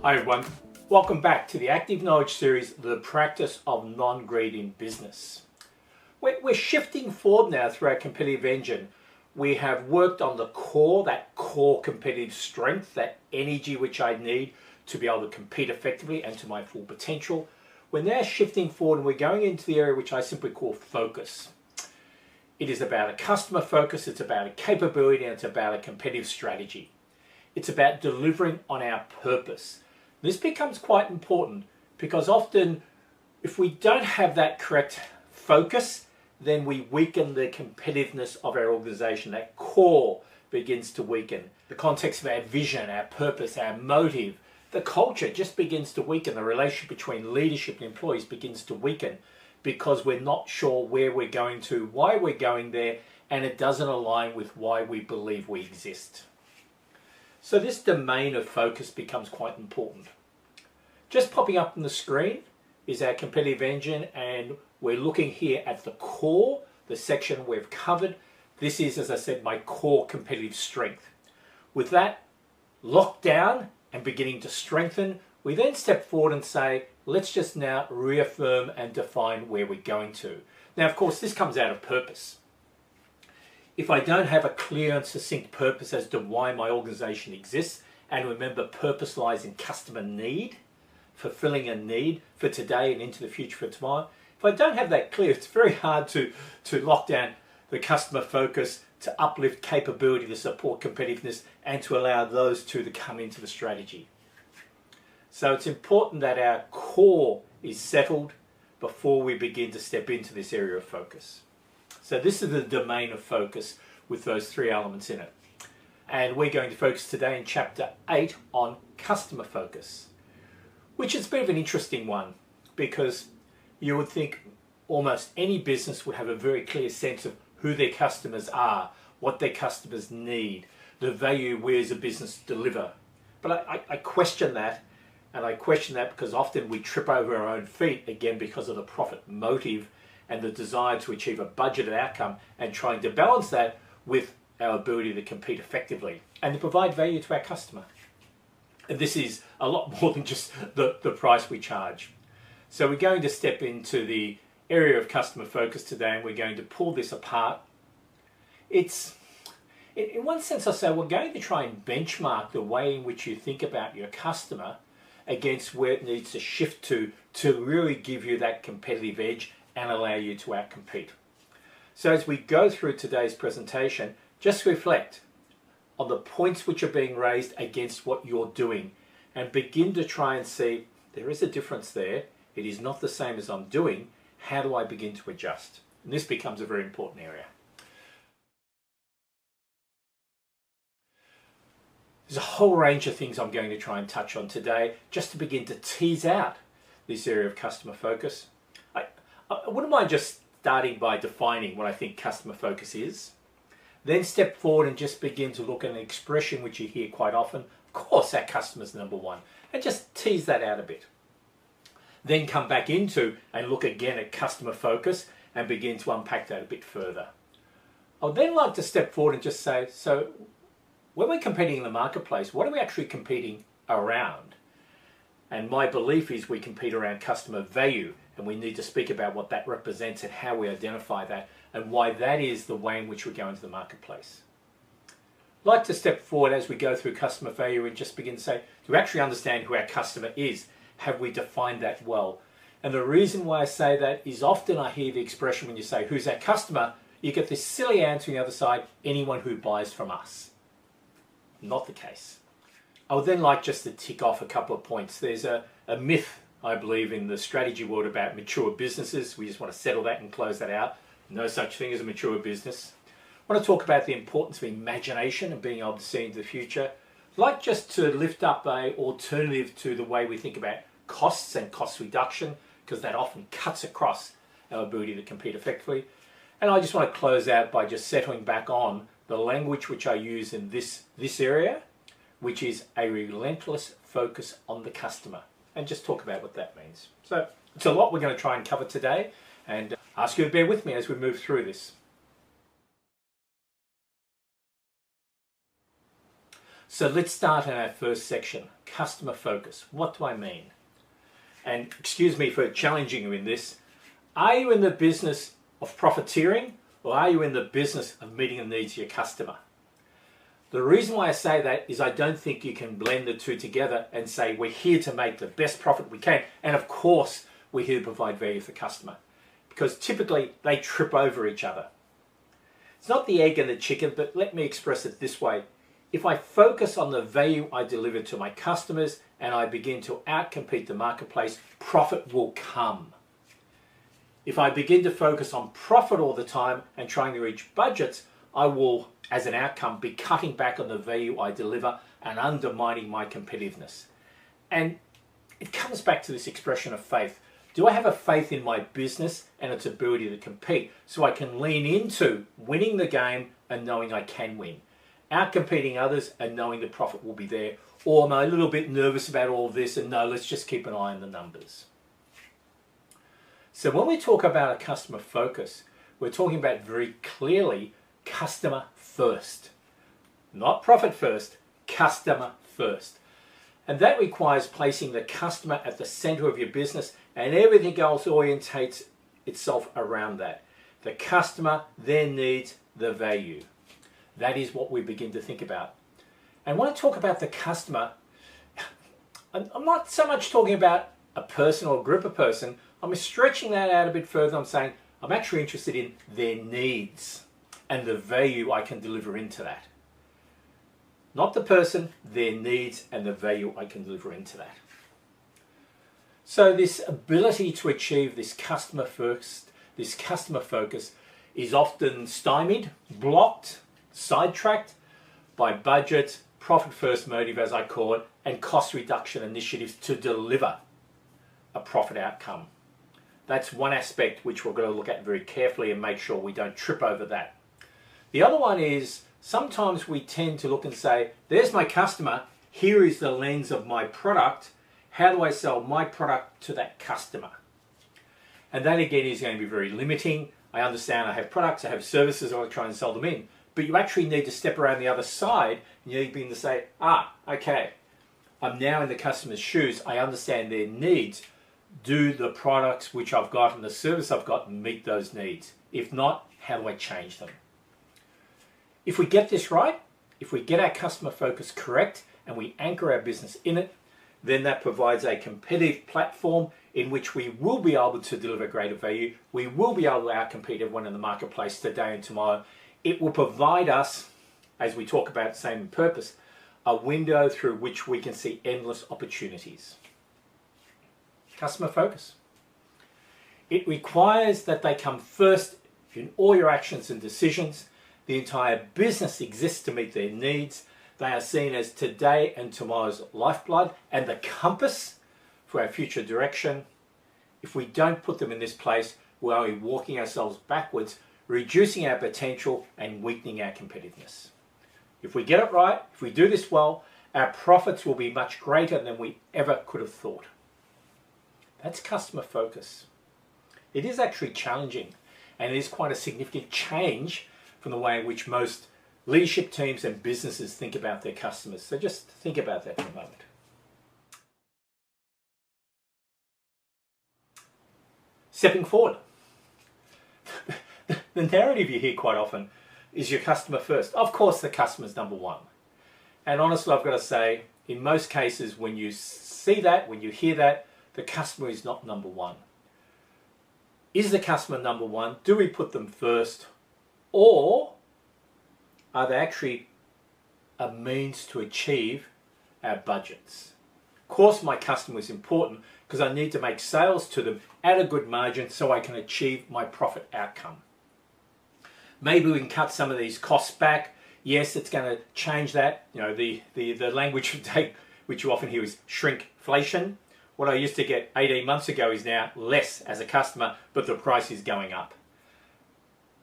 Hi everyone, welcome back to the Active Knowledge series, The Practice of Non-Greed in Business. We're shifting forward now through our competitive engine. We have worked on the core, that core competitive strength, that energy which I need to be able to compete effectively and to my full potential. We're now shifting forward and we're going into the area which I simply call focus. It is about a customer focus, it's about a capability, and it's about a competitive strategy. It's about delivering on our purpose. This becomes quite important because often if we don't have that correct focus, then we weaken the competitiveness of our organization. That core begins to weaken. The context of our vision, our purpose, our motive, the culture just begins to weaken. The relationship between leadership and employees begins to weaken because we're not sure where we're going to, why we're going there, and it doesn't align with why we believe we exist. So this domain of focus becomes quite important. Just popping up on the screen is our competitive engine, and we're looking here at the core, the section we've covered. This is, as I said, my core competitive strength. With that locked down and beginning to strengthen, we then step forward and say, let's just now reaffirm and define where we're going to. Now, of course, this comes out of purpose. If I don't have a clear and succinct purpose as to why my organization exists, and remember, purpose lies in customer need, fulfilling a need for today and into the future for tomorrow. If I don't have that clear, it's very hard to lock down the customer focus, to uplift capability, to support competitiveness, and to allow those two to come into the strategy. So it's important that our core is settled before we begin to step into this area of focus. So this is the domain of focus with those three elements in it. And we're going to focus today in chapter 8 on customer focus, which is a bit of an interesting one because you would think almost any business would have a very clear sense of who their customers are, what their customers need, the value we as a business deliver. But I question that, and I question that because often we trip over our own feet, again because of the profit motive and the desire to achieve a budgeted outcome, and trying to balance that with our ability to compete effectively and to provide value to our customer. And this is a lot more than just the price we charge. So we're going to step into the area of customer focus today, and we're going to pull this apart. It's, in one sense, I say we're going to try and benchmark the way in which you think about your customer against where it needs to shift to really give you that competitive edge and allow you to outcompete. So as we go through today's presentation, just reflect on the points which are being raised against what you're doing and begin to try and see there is a difference there. It is not the same as I'm doing. How do I begin to adjust? And this becomes a very important area. There's a whole range of things I'm going to try and touch on today just to begin to tease out this area of customer focus. I wouldn't mind just starting by defining what I think customer focus is, then step forward and just begin to look at an expression which you hear quite often. Of course, our customer's number one, and just tease that out a bit. Then come back into and look again at customer focus and begin to unpack that a bit further. I'd then like to step forward and just say, so when we're competing in the marketplace, what are we actually competing around? And my belief is we compete around customer value, and we need to speak about what that represents and how we identify that and why that is the way in which we go into the marketplace. I'd like to step forward as we go through customer value and just begin to say, do we actually understand who our customer is? Have we defined that well? And the reason why I say that is often I hear the expression when you say, who's our customer? You get this silly answer on the other side, anyone who buys from us. Not the case. I would then like just to tick off a couple of points. There's a myth, I believe, in the strategy world about mature businesses. We just want to settle that and close that out. No such thing as a mature business. I want to talk about the importance of imagination and being able to see into the future. I'd like just to lift up an alternative to the way we think about costs and cost reduction, because that often cuts across our ability to compete effectively. And I just want to close out by just settling back on the language which I use in this area, which is a relentless focus on the customer, and just talk about what that means. So it's a lot we're going to try and cover today, and ask you to bear with me as we move through this. So let's start in our first section, customer focus. What do I mean? And excuse me for challenging you in this. Are you in the business of profiteering, or are you in the business of meeting the needs of your customer? The reason why I say that is I don't think you can blend the two together and say we're here to make the best profit we can, and of course we're here to provide value for the customer, because typically they trip over each other. It's not the egg and the chicken, but let me express it this way. If I focus on the value I deliver to my customers and I begin to outcompete the marketplace, profit will come. If I begin to focus on profit all the time and trying to reach budgets, I will, as an outcome, be cutting back on the value I deliver and undermining my competitiveness. And it comes back to this expression of faith. Do I have a faith in my business and its ability to compete so I can lean into winning the game and knowing I can win? Outcompeting others and knowing the profit will be there? Or am I a little bit nervous about all of this and no, let's just keep an eye on the numbers? So when we talk about a customer focus, we're talking about very clearly customer first. Not profit first, customer first. And that requires placing the customer at the center of your business, and everything else orientates itself around that. The customer, their needs, the value. That is what we begin to think about. And when I talk about the customer, I'm not so much talking about a person or a group of person. I'm stretching that out a bit further. I'm saying I'm actually interested in their needs and the value I can deliver into that. Not the person, their needs and the value I can deliver into that. So this ability to achieve this customer first, this customer focus is often stymied, blocked, sidetracked by budget, profit first motive as I call it, and cost reduction initiatives to deliver a profit outcome. That's one aspect which we're going to look at very carefully and make sure we don't trip over that. The other one is sometimes we tend to look and say, there's my customer, here is the lens of my product, how do I sell my product to that customer? And that again is going to be very limiting. I understand I have products, I have services, I want to try and sell them in, but you actually need to step around the other side and you need to begin to say, okay, I'm now in the customer's shoes, I understand their needs. Do the products which I've got and the service I've got meet those needs? If not, how do I change them? If we get this right, if we get our customer focus correct and we anchor our business in it, then that provides a competitive platform in which we will be able to deliver greater value. We will be able to outcompete everyone in the marketplace today and tomorrow. It will provide us, as we talk about same purpose, a window through which we can see endless opportunities. Customer focus. It requires that they come first in all your actions and decisions. The entire business exists to meet their needs. They are seen as today and tomorrow's lifeblood and the compass for our future direction. If we don't put them in this place, we're only walking ourselves backwards, reducing our potential and weakening our competitiveness. If we get it right, if we do this well, our profits will be much greater than we ever could have thought. That's customer focus. It is actually challenging, and it is quite a significant change from the way in which most leadership teams and businesses think about their customers. So just think about that for a moment. Stepping forward. The narrative you hear quite often is your customer first. Of course, the customer's number one. And honestly, I've got to say, in most cases, when you see that, when you hear that, the customer is not number one. Is the customer number one? Do we put them first? Or are they actually a means to achieve our budgets? Of course, my customer is important because I need to make sales to them at a good margin so I can achieve my profit outcome. Maybe we can cut some of these costs back. Yes, it's going to change that. You know, the language which you often hear is shrinkflation. What I used to get 18 months ago is now less as a customer, but the price is going up.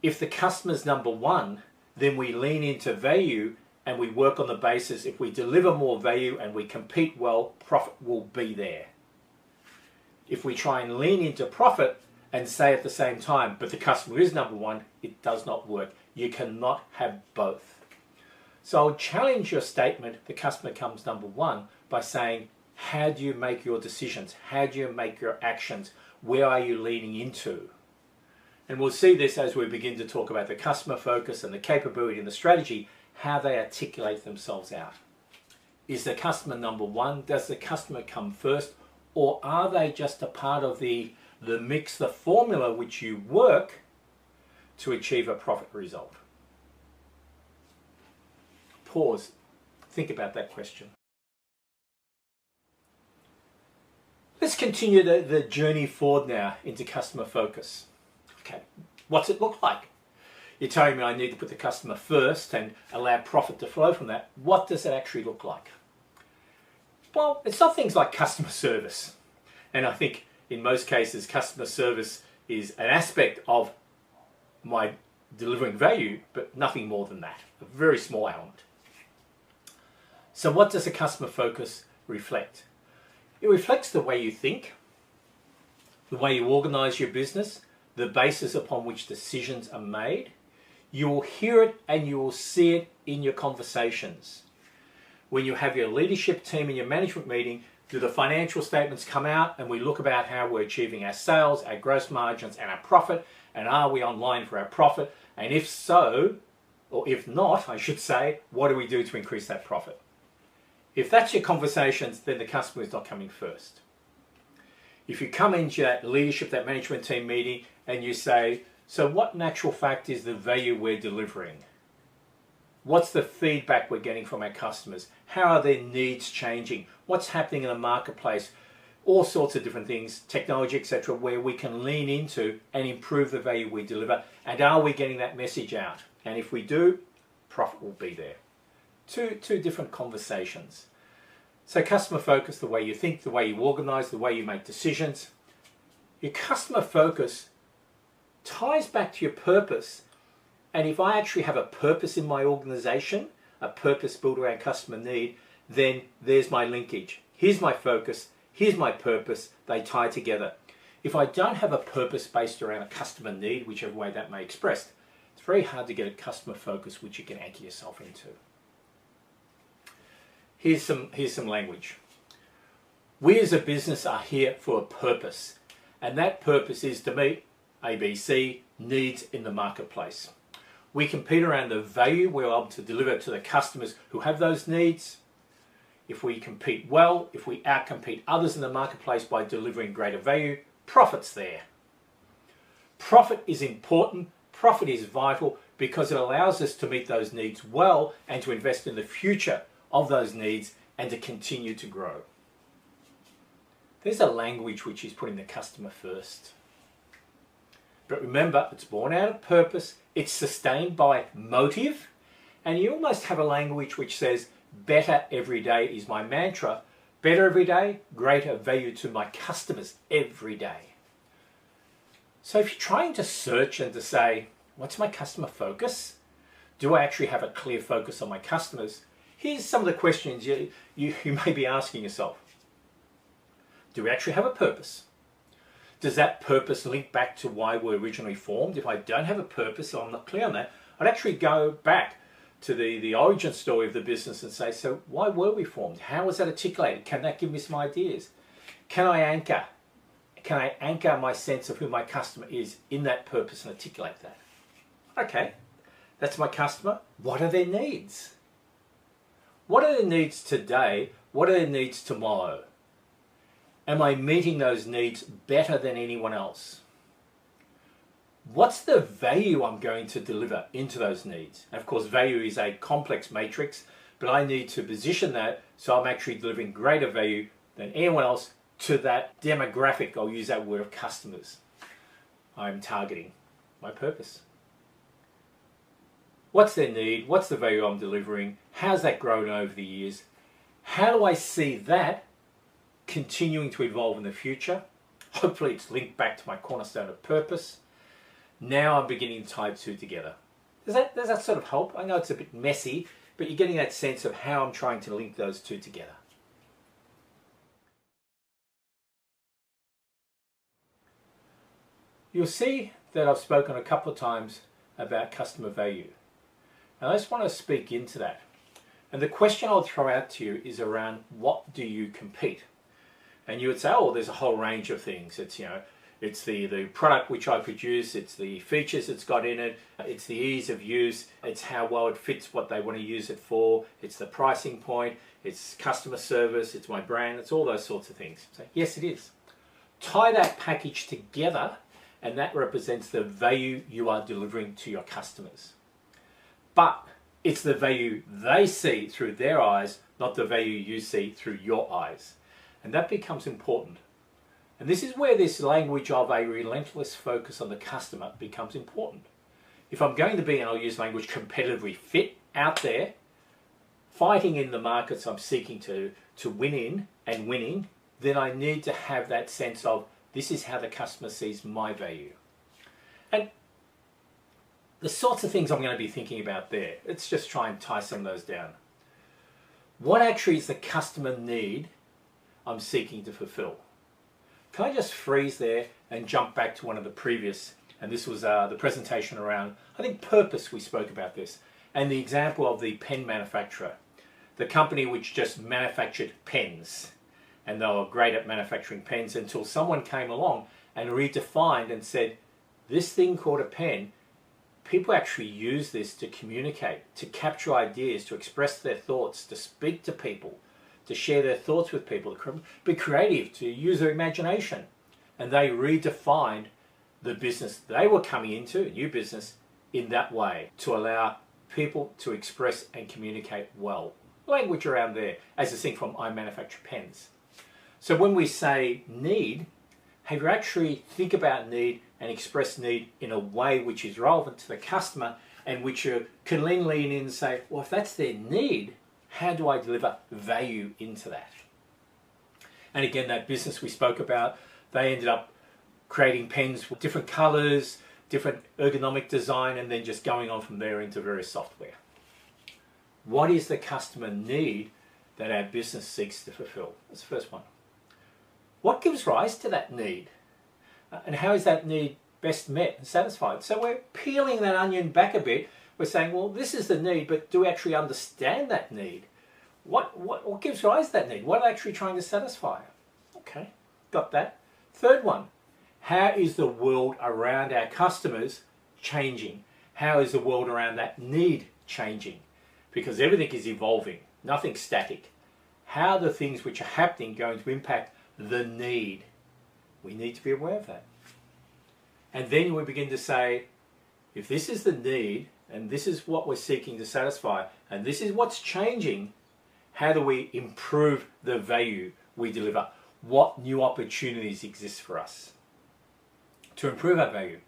If the customer's number one, then we lean into value and we work on the basis if we deliver more value and we compete well, profit will be there. If we try and lean into profit and say at the same time, but the customer is number one, it does not work. You cannot have both. So I'll challenge your statement, the customer comes number one, by saying, how do you make your decisions? How do you make your actions? Where are you leaning into? And we'll see this as we begin to talk about the customer focus and the capability and the strategy, how they articulate themselves out. Is the customer number one? Does the customer come first? Or are they just a part of the mix, the formula which you work to achieve a profit result? Pause. Think about that question. Let's continue the journey forward now into customer focus. Okay, what's it look like? You're telling me I need to put the customer first and allow profit to flow from that. What does it actually look like? Well, it's not things like customer service. And I think in most cases, customer service is an aspect of my delivering value, but nothing more than that, a very small element. So what does a customer focus reflect? It reflects the way you think, the way you organize your business, the basis upon which decisions are made. You will hear it and you will see it in your conversations. When you have your leadership team in your management meeting, do the financial statements come out and we look about how we're achieving our sales, our gross margins and our profit, and are we on line for our profit? And if so, or if not, I should say, what do we do to increase that profit? If that's your conversations, then the customer is not coming first. If you come into that leadership, that management team meeting, and you say, so what in actual fact is the value we're delivering? What's the feedback we're getting from our customers? How are their needs changing? What's happening in the marketplace? All sorts of different things, technology, etc., where we can lean into and improve the value we deliver. And are we getting that message out? And if we do, profit will be there. Two different conversations. So customer focus, the way you think, the way you organize, the way you make decisions. Your customer focus ties back to your purpose. And if I actually have a purpose in my organization, a purpose built around customer need, then there's my linkage. Here's my focus, here's my purpose, they tie together. If I don't have a purpose based around a customer need, whichever way that may express, it's very hard to get a customer focus which you can anchor yourself into. Here's some language. We as a business are here for a purpose, and that purpose is to meet ABC needs in the marketplace. We compete around the value we're able to deliver to the customers who have those needs. If we compete well, if we outcompete others in the marketplace by delivering greater value, profit's there. Profit is important, profit is vital because it allows us to meet those needs well and to invest in the future of those needs and to continue to grow. There's a language which is putting the customer first. But remember, it's born out of purpose, it's sustained by motive, and you almost have a language which says, better every day is my mantra. Better every day, greater value to my customers every day. So if you're trying to search and to say, what's my customer focus? Do I actually have a clear focus on my customers? Here's some of the questions you may be asking yourself. Do we actually have a purpose? Does that purpose link back to why we're originally formed? If I don't have a purpose, or I'm not clear on that, I'd actually go back to the origin story of the business and say, so why were we formed? How was that articulated? Can that give me some ideas? Can I anchor? Can I anchor my sense of who my customer is in that purpose and articulate that? Okay, that's my customer. What are their needs? What are their needs today? What are their needs tomorrow? Am I meeting those needs better than anyone else? What's the value I'm going to deliver into those needs? And of course, value is a complex matrix, but I need to position that so I'm actually delivering greater value than anyone else to that demographic, I'll use that word, of customers I'm targeting. My purpose. What's their need? What's the value I'm delivering? How's that grown over the years? How do I see that continuing to evolve in the future? Hopefully it's linked back to my cornerstone of purpose. Now I'm beginning to tie the two together. Does that sort of help? I know it's a bit messy, but you're getting that sense of how I'm trying to link those two together. You'll see that I've spoken a couple of times about customer value. And I just want to speak into that. And the question I would throw out to you is around, what do you compete? And you would say, oh, there's a whole range of things. It's, it's the product which I produce, it's the features it's got in it, it's the ease of use, it's how well it fits what they want to use it for, it's the pricing point, it's customer service, it's my brand, it's all those sorts of things. So yes, it is. Tie that package together, and that represents the value you are delivering to your customers. But it's the value they see through their eyes, not the value you see through your eyes. And that becomes important. And this is where this language of a relentless focus on the customer becomes important. If I'm going to be, and I'll use language, competitively fit out there, fighting in the markets I'm seeking to win in and winning, then I need to have that sense of, this is how the customer sees my value. And the sorts of things I'm going to be thinking about there, let's just try and tie some of those down. What actually is the customer need I'm seeking to fulfill? Can I just freeze there and jump back to one of the previous, and this was the presentation around, I think, purpose. We spoke about this, and the example of the pen manufacturer, the company which just manufactured pens, and they were great at manufacturing pens until someone came along and redefined and said, this thing called a pen, people actually use this to communicate, to capture ideas, to express their thoughts, to speak to people, to share their thoughts with people, to be creative, to use their imagination. And they redefined the business they were coming into, a new business, in that way, to allow people to express and communicate well. Language around there, as a thing from I manufacture pens. So when we say need, have you actually think about need and express need in a way which is relevant to the customer, and which you can lean in and say, well, if that's their need, how do I deliver value into that? And again, that business we spoke about, they ended up creating pens with different colors, different ergonomic design, and then just going on from there into various software. What is the customer need that our business seeks to fulfill? That's the first one. What gives rise to that need? And how is that need best met and satisfied? So we're peeling that onion back a bit. We're saying, well, this is the need, but do we actually understand that need? What gives rise to that need? What are they actually trying to satisfy? Okay, got that. Third one, how is the world around our customers changing? How is the world around that need changing? Because everything is evolving, nothing's static. How are the things which are happening going to impact the need? We need to be aware of that. And then we begin to say, if this is the need, and this is what we're seeking to satisfy, and this is what's changing, how do we improve the value we deliver? What new opportunities exist for us to improve our value?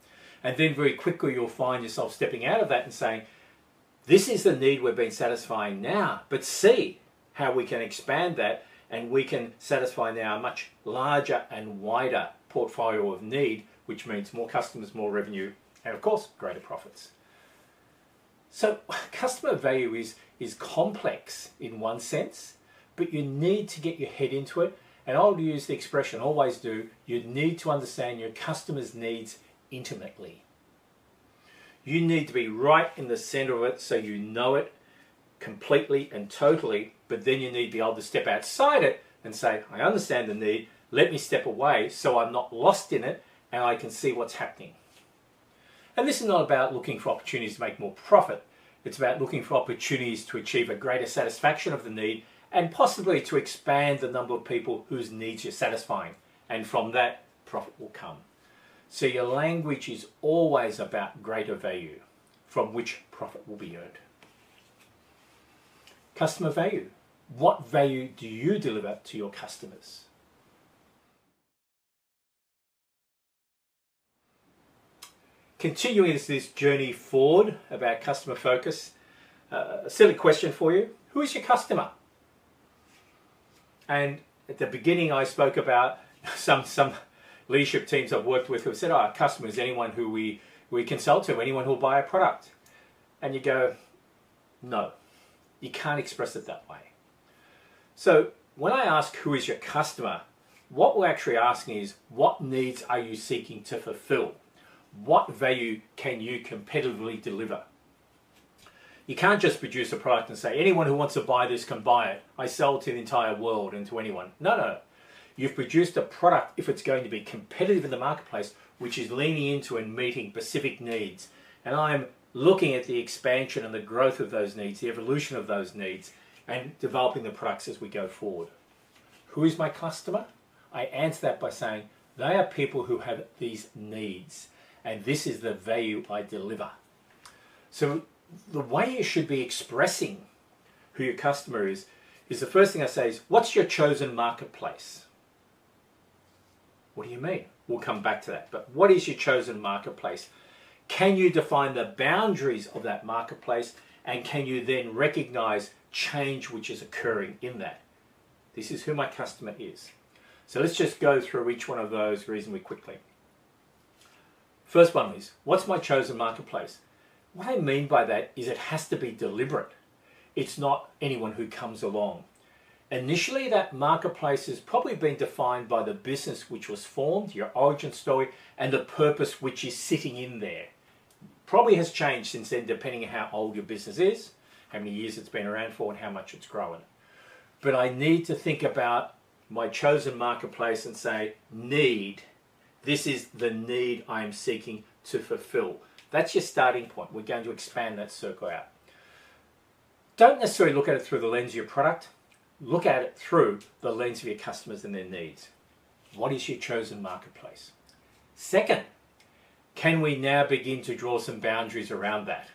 And then very quickly you'll find yourself stepping out of that and saying, this is the need we've been satisfying now, but see how we can expand that, and we can satisfy now a much larger and wider portfolio of need, which means more customers, more revenue, and of course, greater profits. So customer value is complex in one sense, but you need to get your head into it. And I'll use the expression, always do, you need to understand your customer's needs intimately. You need to be right in the center of it so you know it completely and totally, but then you need to be able to step outside it and say, I understand the need, let me step away so I'm not lost in it and I can see what's happening. And this is not about looking for opportunities to make more profit. It's about looking for opportunities to achieve a greater satisfaction of the need, and possibly to expand the number of people whose needs you're satisfying. And from that, profit will come. So your language is always about greater value, from which profit will be earned. Customer value. What value do you deliver to your customers? Continuing this journey forward about customer focus, a silly question for you. Who is your customer? And at the beginning I spoke about some leadership teams I've worked with who have said, our customer is anyone who we consult to, anyone who will buy a product. And you go, no, you can't express it that way. So when I ask who is your customer, what we're actually asking is, what needs are you seeking to fulfill? What value can you competitively deliver? You can't just produce a product and say, anyone who wants to buy this can buy it. I sell to the entire world and to anyone. No, no. You've produced a product, if it's going to be competitive in the marketplace, which is leaning into and meeting specific needs. And I'm looking at the expansion and the growth of those needs, the evolution of those needs, and developing the products as we go forward. Who is my customer? I answer that by saying, they are people who have these needs, and this is the value I deliver. So the way you should be expressing who your customer is the first thing I say is, what's your chosen marketplace? What do you mean? We'll come back to that. But what is your chosen marketplace? Can you define the boundaries of that marketplace? And can you then recognize change which is occurring in that? This is who my customer is. So let's just go through each one of those reasonably quickly. First one is, what's my chosen marketplace? What I mean by that is it has to be deliberate. It's not anyone who comes along. Initially, that marketplace has probably been defined by the business which was formed, your origin story, and the purpose which is sitting in there. Probably has changed since then, depending on how old your business is, how many years it's been around for, and how much it's grown. But I need to think about my chosen marketplace and say, need. This is the need I am seeking to fulfill. That's your starting point. We're going to expand that circle out. Don't necessarily look at it through the lens of your product. Look at it through the lens of your customers and their needs. What is your chosen marketplace? Second, can we now begin to draw some boundaries around that?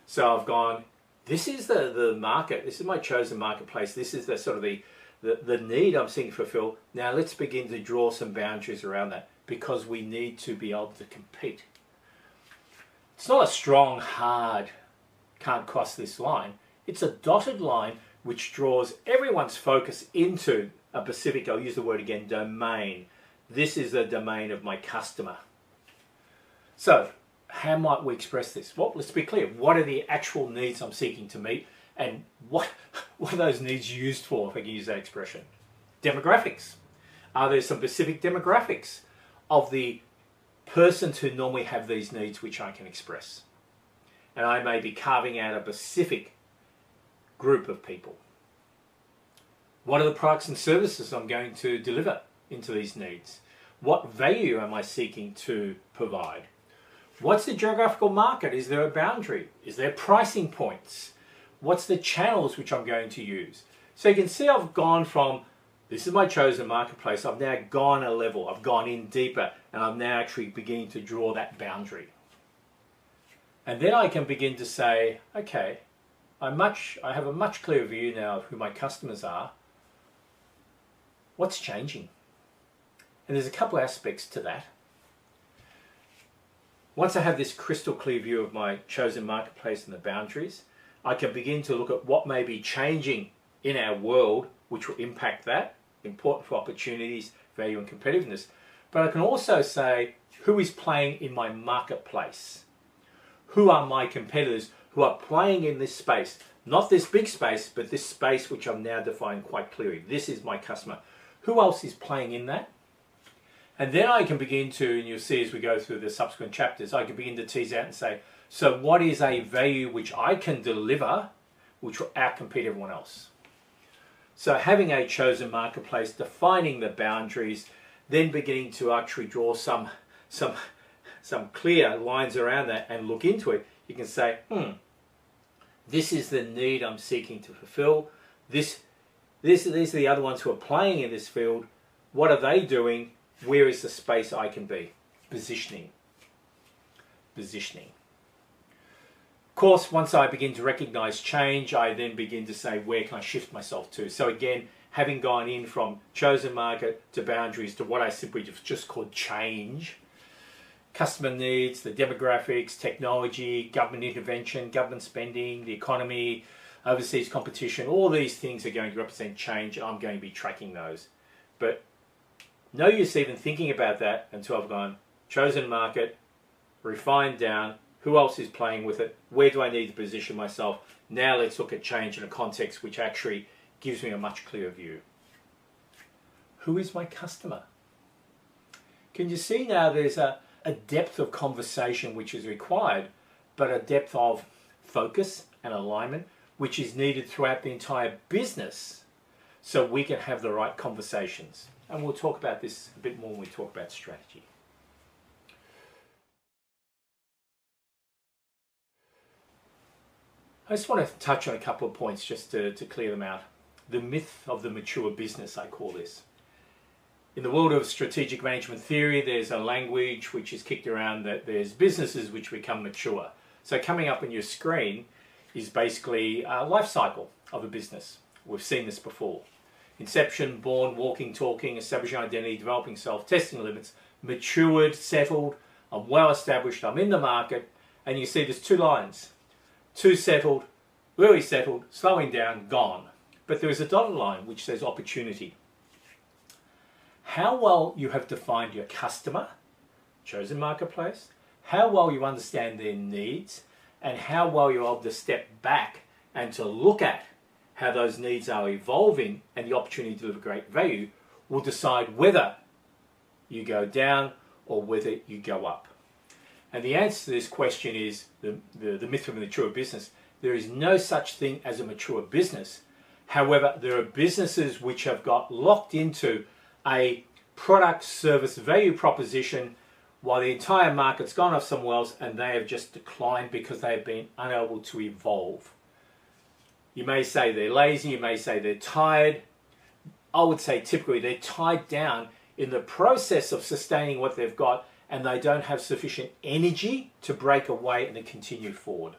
So I've gone, this is the market, this is my chosen marketplace, this is the sort of the need I'm seeking to fulfill. Now let's begin to draw some boundaries around that, because we need to be able to compete. It's not a strong, hard, can't cross this line. It's a dotted line which draws everyone's focus into a specific, I'll use the word again, domain. This is the domain of my customer. So, how might we express this? Well, let's be clear. What are the actual needs I'm seeking to meet, and what are those needs used for, if I can use that expression? Demographics. Are there some specific demographics of the persons who normally have these needs which I can express? And I may be carving out a specific group of people. What are the products and services I'm going to deliver into these needs? What value am I seeking to provide? What's the geographical market? Is there a boundary? Is there pricing points? What's the channels which I'm going to use? So you can see I've gone from, this is my chosen marketplace, I've now gone a level, I've gone in deeper, and I'm now actually beginning to draw that boundary. And then I can begin to say, okay, I have a much clearer view now of who my customers are. What's changing? And there's a couple of aspects to that. Once I have this crystal clear view of my chosen marketplace and the boundaries, I can begin to look at what may be changing in our world which will impact that, important for opportunities, value and competitiveness. But I can also say, who is playing in my marketplace? Who are my competitors who are playing in this space? Not this big space, but this space which I've now defined quite clearly. This is my customer. Who else is playing in that? And then I can begin to, and you'll see as we go through the subsequent chapters, I can begin to tease out and say, so what is a value which I can deliver which will outcompete everyone else? So having a chosen marketplace, defining the boundaries, then beginning to actually draw some clear lines around that and look into it, you can say, this is the need I'm seeking to fulfill. These are the other ones who are playing in this field. What are they doing? Where is the space I can be? Positioning. Positioning. Of course, once I begin to recognize change, I then begin to say, where can I shift myself to? So again, having gone in from chosen market to boundaries to what I simply just called change, customer needs, the demographics, technology, government intervention, government spending, the economy, overseas competition, all these things are going to represent change. I'm going to be tracking those. But no use even thinking about that until I've gone chosen market, refined down, who else is playing with it, where do I need to position myself? Now let's look at change in a context which actually gives me a much clearer view. Who is my customer? Can you see now there's a depth of conversation which is required, but a depth of focus and alignment, which is needed throughout the entire business so we can have the right conversations. And we'll talk about this a bit more when we talk about strategy. I just want to touch on a couple of points just to clear them out. The myth of the mature business, I call this. In the world of strategic management theory, there's a language which is kicked around that there's businesses which become mature. So coming up on your screen is basically a life cycle of a business. We've seen this before. Inception, born, walking, talking, establishing identity, developing self, testing limits, matured, settled, I'm well established, I'm in the market, and you see there's two lines. Too settled, really settled, slowing down, gone. But there is a dotted line which says opportunity. How well you have defined your customer, chosen marketplace, how well you understand their needs, and how well you're able to step back and to look at how those needs are evolving and the opportunity to deliver great value will decide whether you go down or whether you go up. And the answer to this question is the myth of a mature business. There is no such thing as a mature business. However, there are businesses which have got locked into a product, service, value proposition while the entire market's gone off somewhere else and they have just declined because they have been unable to evolve. You may say they're lazy, you may say they're tired. I would say typically they're tied down in the process of sustaining what they've got and they don't have sufficient energy to break away and to continue forward.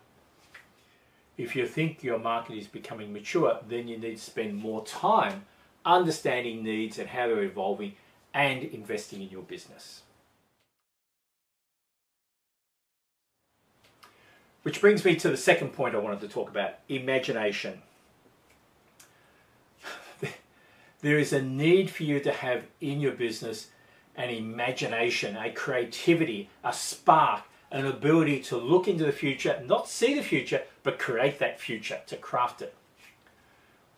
If you think your market is becoming mature, then you need to spend more time understanding needs and how they're evolving and investing in your business. Which brings me to the second point I wanted to talk about, imagination. There is a need for you to have in your business an imagination, a creativity, a spark, an ability to look into the future, not see the future, but create that future, to craft it.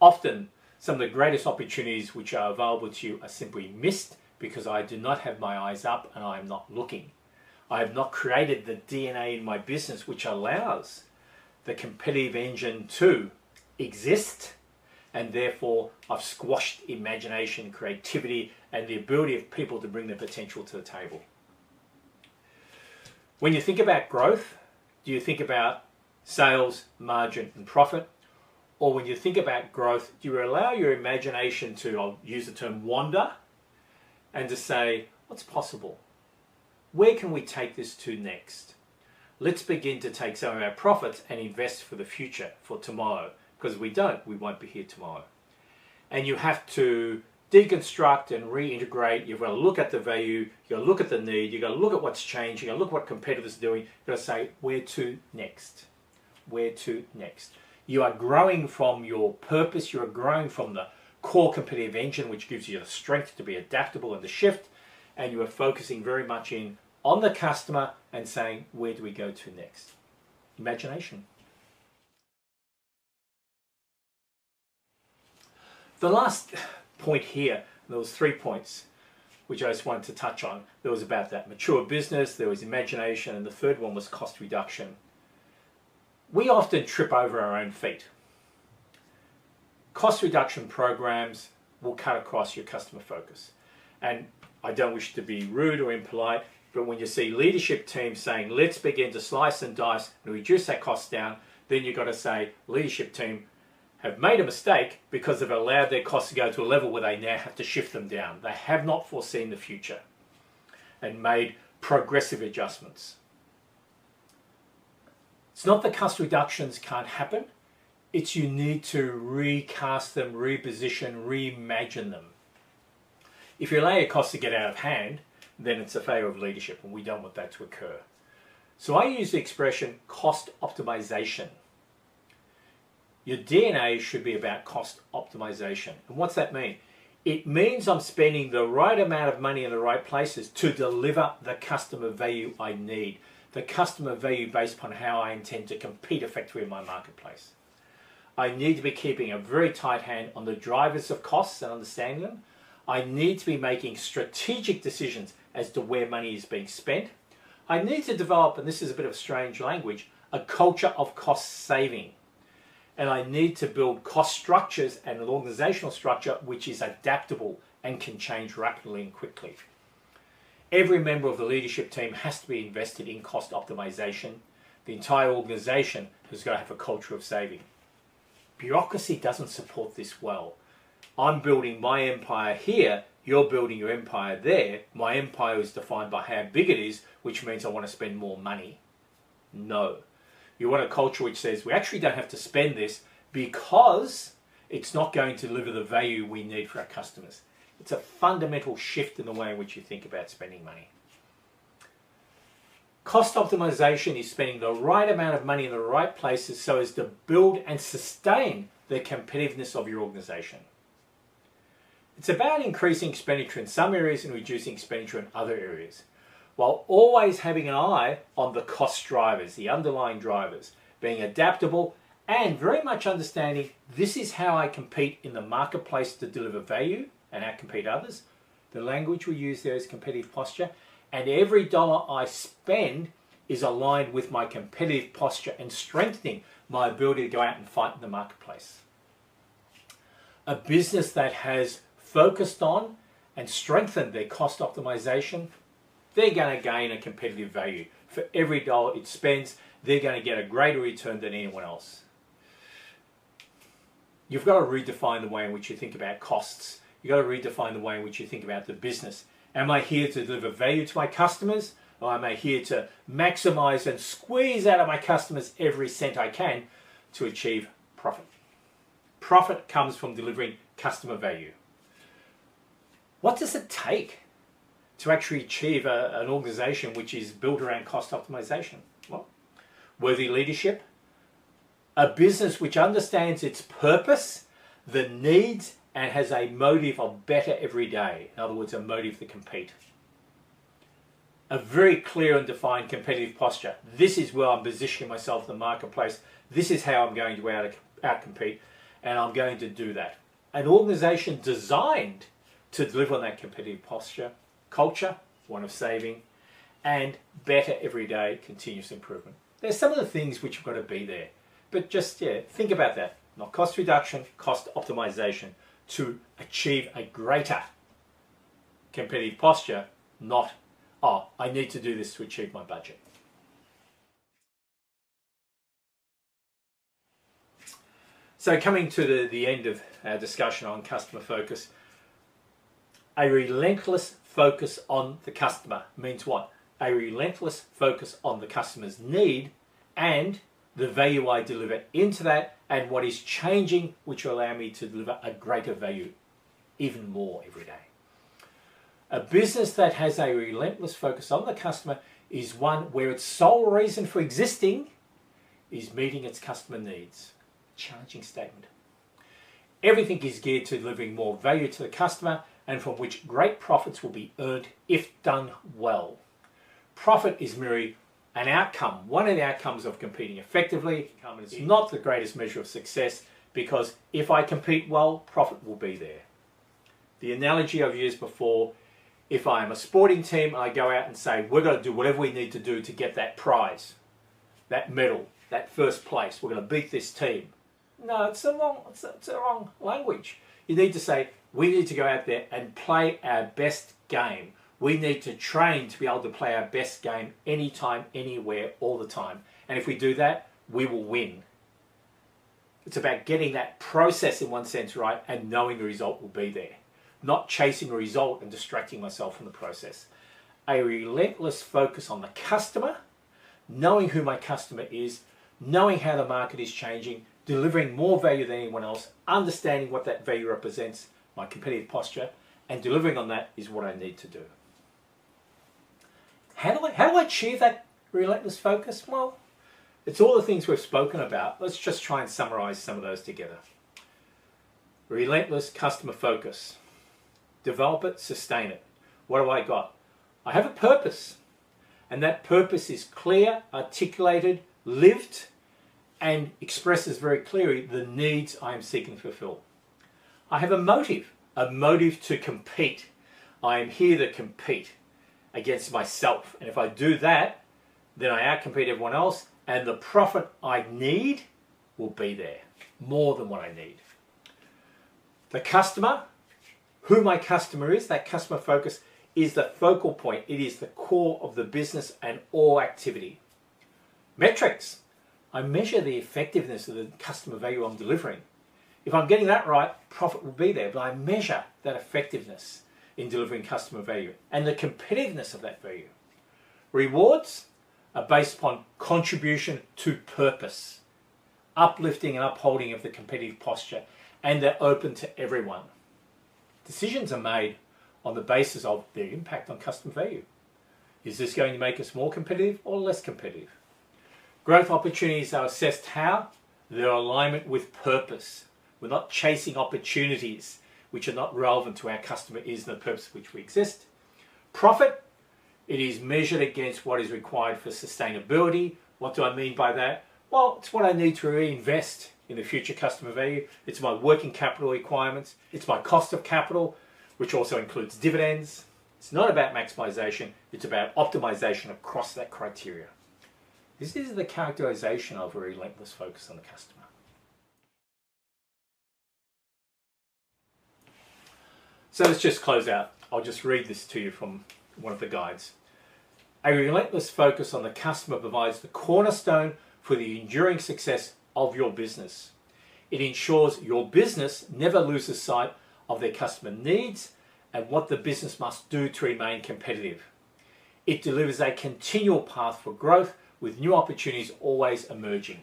Often, some of the greatest opportunities which are available to you are simply missed because I do not have my eyes up and I am not looking. I have not created the DNA in my business which allows the competitive engine to exist, and therefore I've squashed imagination, creativity, and the ability of people to bring their potential to the table. When you think about growth, do you think about sales, margin, and profit? Or when you think about growth, do you allow your imagination to, I'll use the term wander, and to say, what's possible? Where can we take this to next? Let's begin to take some of our profits and invest for the future, for tomorrow. Because if we don't, we won't be here tomorrow. And you have to deconstruct and reintegrate. You've got to look at the value, you've got to look at the need, you've got to look at what's changing, you've got to look at what competitors are doing. You've got to say, where to next? Where to next? You are growing from your purpose, you are growing from the core competitive engine, which gives you the strength to be adaptable and to shift, and you are focusing very much in on the customer and saying, where do we go to next? Imagination. The last point here, there was 3 points which I just wanted to touch on. There was about that mature business, there was imagination, and the third one was cost reduction. We often trip over our own feet. Cost reduction programs will cut across your customer focus. And I don't wish to be rude or impolite, but when you see leadership teams saying, let's begin to slice and dice and reduce that cost down, then you've got to say, leadership team have made a mistake because they've allowed their costs to go to a level where they now have to shift them down. They have not foreseen the future and made progressive adjustments. It's not that cost reductions can't happen, it's you need to recast them, reposition, reimagine them. If you allow your costs to get out of hand, then it's a failure of leadership, and we don't want that to occur. So I use the expression cost optimization. Your DNA should be about cost optimization. And what's that mean? It means I'm spending the right amount of money in the right places to deliver the customer value I need. The customer value based upon how I intend to compete effectively in my marketplace. I need to be keeping a very tight hand on the drivers of costs and understanding them. I need to be making strategic decisions as to where money is being spent. I need to develop, and this is a bit of strange language, a culture of cost saving. And I need to build cost structures and an organizational structure which is adaptable and can change rapidly and quickly. Every member of the leadership team has to be invested in cost optimization. The entire organization has got to have a culture of saving. Bureaucracy doesn't support this well. I'm building my empire here, you're building your empire there. My empire is defined by how big it is, which means I want to spend more money. No. You want a culture which says we actually don't have to spend this because it's not going to deliver the value we need for our customers. It's a fundamental shift in the way in which you think about spending money. Cost optimization is spending the right amount of money in the right places so as to build and sustain the competitiveness of your organization. It's about increasing expenditure in some areas and reducing expenditure in other areas, while always having an eye on the cost drivers, the underlying drivers, being adaptable and very much understanding this is how I compete in the marketplace to deliver value and outcompete others. The language we use there is competitive posture, and every dollar I spend is aligned with my competitive posture and strengthening my ability to go out and fight in the marketplace. A business that has focused on and strengthened their cost optimization, they're going to gain a competitive value. For every dollar it spends, they're going to get a greater return than anyone else. You've got to redefine the way in which you think about costs. You've got to redefine the way in which you think about the business. Am I here to deliver value to my customers? Or am I here to maximize and squeeze out of my customers every cent I can to achieve profit? Profit comes from delivering customer value. What does it take to actually achieve an organization which is built around cost optimization? Well, worthy leadership, a business which understands its purpose, the needs, and has a motive of better every day. In other words, a motive to compete. A very clear and defined competitive posture. This is where I'm positioning myself in the marketplace. This is how I'm going to outcompete, and I'm going to do that. An organization designed to deliver on that competitive posture, culture, one of saving, and better every day, continuous improvement. There's some of the things which have got to be there. But just, think about that. Not cost reduction, cost optimization to achieve a greater competitive posture, not, oh, I need to do this to achieve my budget. So coming to the end of our discussion on customer focus, a relentless focus on the customer means what? A relentless focus on the customer's need and the value I deliver into that and what is changing which will allow me to deliver a greater value, even more every day. A business that has a relentless focus on the customer is one where its sole reason for existing is meeting its customer needs. Challenging statement. Everything is geared to delivering more value to the customer and from which great profits will be earned if done well. Profit is merely an outcome, one of the outcomes of competing effectively. It's not the greatest measure of success because if I compete well, profit will be there. The analogy I've used before, if I am a sporting team, I go out and say, we're going to do whatever we need to do to get that prize, that medal, that first place. We're going to beat this team. No, it's the wrong language. You need to say, we need to go out there and play our best game. We need to train to be able to play our best game anytime, anywhere, all the time. And if we do that, we will win. It's about getting that process in one sense right and knowing the result will be there. Not chasing a result and distracting myself from the process. A relentless focus on the customer, knowing who my customer is, knowing how the market is changing, delivering more value than anyone else, understanding what that value represents, my competitive posture, and delivering on that is what I need to do. How do I achieve that relentless focus? Well, it's all the things we've spoken about. Let's just try and summarize some of those together. Relentless customer focus. Develop it, sustain it. What do I got? I have a purpose, and that purpose is clear, articulated, lived, and expresses very clearly the needs I am seeking to fulfill. I have a motive to compete. I am here to compete against myself. And if I do that, then I outcompete everyone else and the profit I need will be there, more than what I need. The customer, who my customer is, that customer focus is the focal point. It is the core of the business and all activity. Metrics. I measure the effectiveness of the customer value I'm delivering. If I'm getting that right, profit will be there, but I measure that effectiveness in delivering customer value and the competitiveness of that value. Rewards are based upon contribution to purpose, uplifting and upholding of the competitive posture, and they're open to everyone. Decisions are made on the basis of their impact on customer value. Is this going to make us more competitive or less competitive? Growth opportunities are assessed how? Their alignment with purpose. We're not chasing opportunities which are not relevant to our customer is and the purpose for which we exist. Profit, it is measured against what is required for sustainability. What do I mean by that? Well, it's what I need to reinvest in the future customer value. It's my working capital requirements. It's my cost of capital, which also includes dividends. It's not about maximization. It's about optimization across that criteria. This is the characterization of a relentless focus on the customer. So let's just close out. I'll just read this to you from one of the guides. A relentless focus on the customer provides the cornerstone for the enduring success of your business. It ensures your business never loses sight of their customer needs and what the business must do to remain competitive. It delivers a continual path for growth with new opportunities always emerging.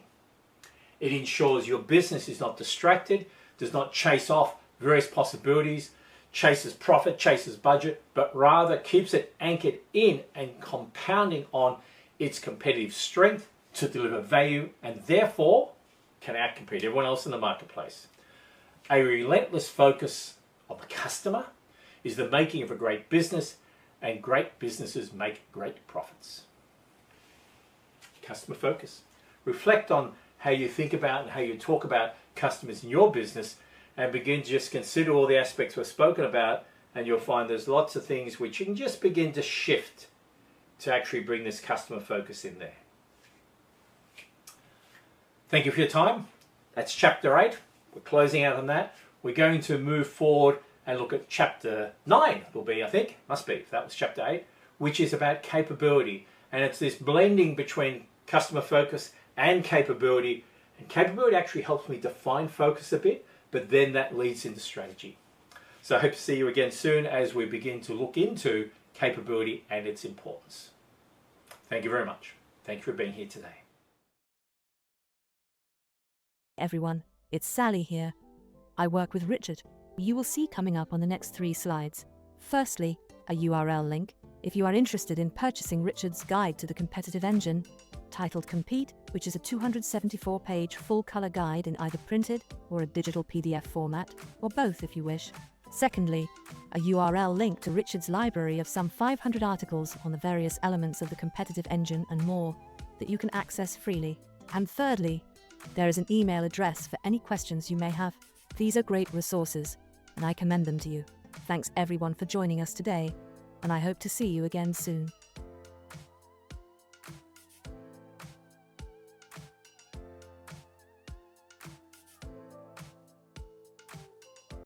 It ensures your business is not distracted, does not chase off various possibilities, chases profit, chases budget, but rather keeps it anchored in and compounding on its competitive strength to deliver value and therefore can outcompete everyone else in the marketplace. A relentless focus on the customer is the making of a great business, and great businesses make great profits. Customer focus. Reflect on how you think about and how you talk about customers in your business and begin to just consider all the aspects we've spoken about, and you'll find there's lots of things which you can just begin to shift to actually bring this customer focus in there. Thank you for your time. That's chapter 8. We're closing out on that. We're going to move forward and look at chapter 9, it'll be, I think, must be, if that was chapter 8, which is about capability. And it's this blending between customer focus and capability. And capability actually helps me define focus a bit, but then that leads into strategy. So I hope to see you again soon as we begin to look into capability and its importance. Thank you very much. Thank you for being here today. Everyone, it's Sally here. I work with Richard. You will see coming up on the next 3 slides. Firstly, a URL link if you are interested in purchasing Richard's guide to the competitive engine, titled Compete, which is a 274-page full-color guide in either printed or a digital PDF format, or both if you wish. Secondly, a URL link to Richard's library of some 500 articles on the various elements of the competitive engine and more that you can access freely. And thirdly, there is an email address for any questions you may have. These are great resources, and I commend them to you. Thanks everyone for joining us today, and I hope to see you again soon.